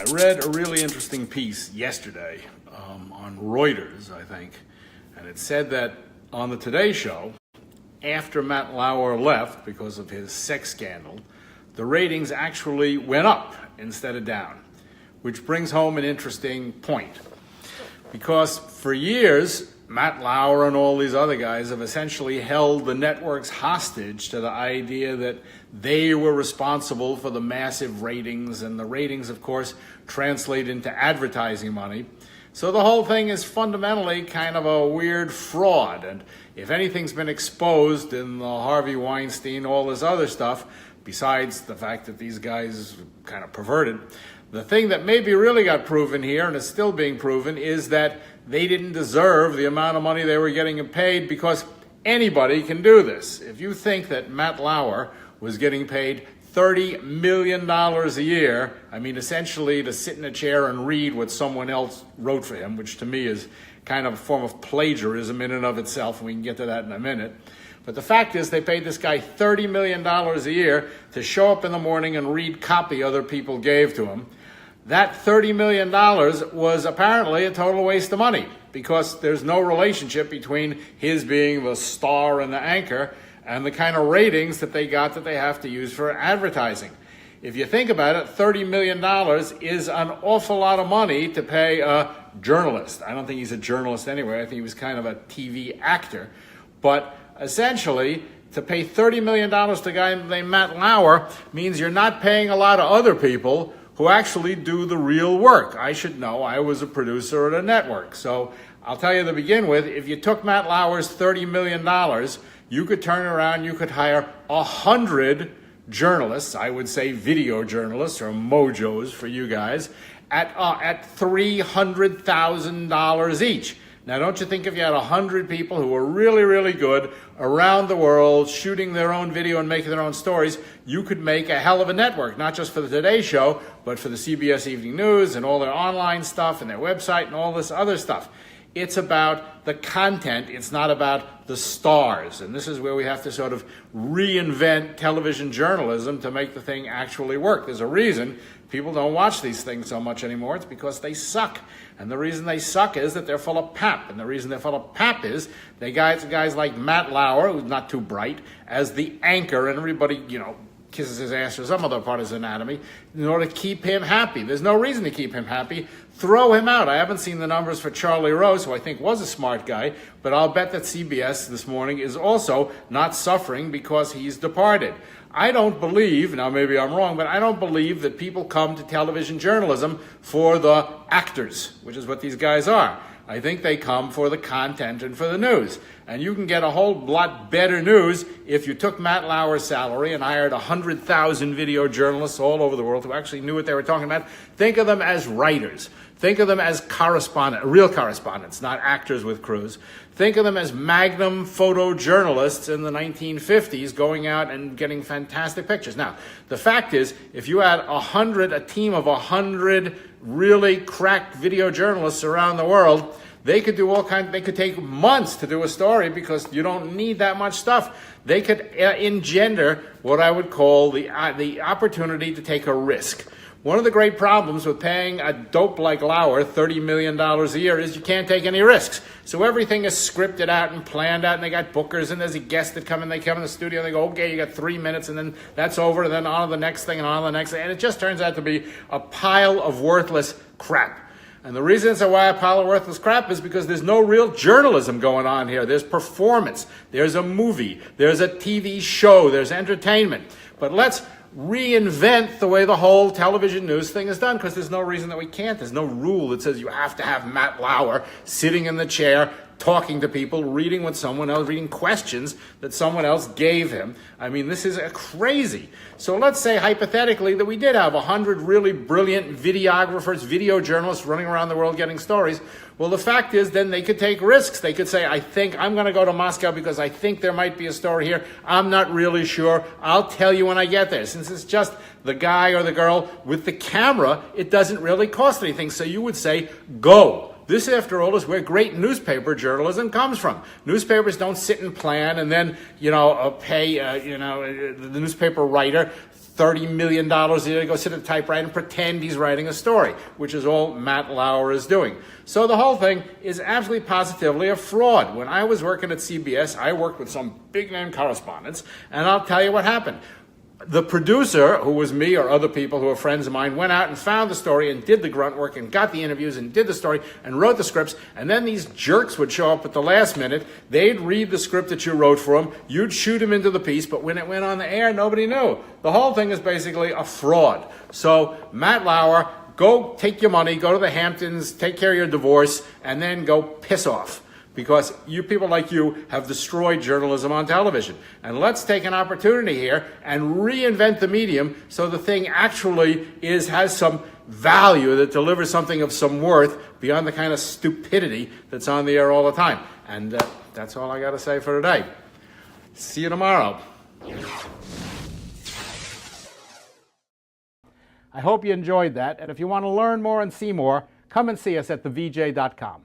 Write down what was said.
I read a really interesting piece yesterday on Reuters, I think, and it said that on the Today Show, after Matt Lauer left because of his sex scandal, the ratings actually went up instead of down, which brings home an interesting point. Because for years, Matt Lauer and all these other guys have essentially held the networks hostage to the idea that they were responsible for the massive ratings, and the ratings, of course, translate into advertising money. So the whole thing is fundamentally kind of a weird fraud. And if anything's been exposed in the Harvey Weinstein, all this other stuff, besides the fact that these guys kind of perverted, the thing that maybe really got proven here, and is still being proven, is that they didn't deserve the amount of money they were getting paid, because anybody can do this. If you think that Matt Lauer was getting paid $30 million a year, I mean, essentially to sit in a chair and read what someone else wrote for him, which to me is kind of a form of plagiarism in and of itself, and we can get to that in a minute. But the fact is, they paid this guy $30 million a year to show up in the morning and read copy other people gave to him. That $30 million was apparently a total waste of money, because there's no relationship between his being the star and the anchor and the kind of ratings that they got that they have to use for advertising. If you think about it, $30 million is an awful lot of money to pay a journalist. I don't think he's a journalist anyway. I think he was kind of a TV actor. But essentially, to pay $30 million to a guy named Matt Lauer means you're not paying a lot of other people who actually do the real work. I should know. I was a producer at a network. So I'll tell you to begin with, if you took Matt Lauer's $30 million, you could turn around, you could hire 100 journalists, I would say video journalists, or mojos for you guys, at $300,000 each. Now, don't you think if you had 100 people who were really, really good around the world shooting their own video and making their own stories, you could make a hell of a network, not just for the Today Show, but for the CBS Evening News and all their online stuff and their website and all this other stuff. It's about the content. It's not about the stars. And this is where we have to sort of reinvent television journalism to make the thing actually work. There's a reason people don't watch these things so much anymore. It's because they suck. And the reason they suck is that they're full of pap. And the reason they're full of pap is they got guys like Matt Lauer, who's not too bright, as the anchor, and everybody, kisses his ass or some other part of his anatomy in order to keep him happy. There's no reason to keep him happy. Throw him out. I haven't seen the numbers for Charlie Rose, who I think was a smart guy, but I'll bet that CBS this morning is also not suffering because he's departed. I don't believe, now maybe I'm wrong, but I don't believe that people come to television journalism for the actors, which is what these guys are. I think they come for the content and for the news. And you can get a whole lot better news if you took Matt Lauer's salary and hired 100,000 video journalists all over the world who actually knew what they were talking about. Think of them as writers. Think of them as real correspondents, not actors with crews. Think of them as magnum photojournalists in the 1950s going out and getting fantastic pictures. Now, the fact is, if you had a team of 100 really cracked video journalists around the world, they could do they could take months to do a story because you don't need that much stuff. They could engender what I would call the opportunity to take a risk. One of the great problems with paying a dope like Lauer $30 million a year is you can't take any risks. So everything is scripted out and planned out, and they got bookers, and there's a guest that come in, they come in the studio, and they go, okay, you got 3 minutes, and then that's over, and then on to the next thing, and on to the next thing, and it just turns out to be a pile of worthless crap. And the reason it's a pile of worthless crap is because there's no real journalism going on here. There's performance, there's a movie, there's a TV show, there's entertainment. But let's reinvent the way the whole television news thing is done, because there's no reason that we can't. There's no rule that says you have to have Matt Lauer sitting in the chair talking to people, reading what someone else, reading questions that someone else gave him. I mean, this is crazy. So let's say hypothetically that we did have 100 really brilliant videographers, video journalists running around the world getting stories. Well, the fact is then they could take risks. They could say, I think I'm going to go to Moscow because I think there might be a story here. I'm not really sure. I'll tell you when I get there. Since it's just the guy or the girl with the camera, it doesn't really cost anything. So you would say, go. This, after all, is where great newspaper journalism comes from. Newspapers don't sit and plan and then, pay, the newspaper writer $30 million a year to go sit at a typewriter and pretend he's writing a story, which is all Matt Lauer is doing. So the whole thing is absolutely positively a fraud. When I was working at CBS, I worked with some big-name correspondents, and I'll tell you what happened. The producer, who was me or other people who were friends of mine, went out and found the story and did the grunt work and got the interviews and did the story and wrote the scripts. And then these jerks would show up at the last minute. They'd read the script that you wrote for them. You'd shoot them into the piece. But when it went on the air, nobody knew. The whole thing is basically a fraud. So Matt Lauer, go take your money, go to the Hamptons, take care of your divorce, and then go piss off. Because you people like you have destroyed journalism on television. And let's take an opportunity here and reinvent the medium so the thing actually has some value, that delivers something of some worth beyond the kind of stupidity that's on the air all the time. And that's all I got to say for today. See you tomorrow. I hope you enjoyed that. And if you want to learn more and see more, come and see us at thevj.com.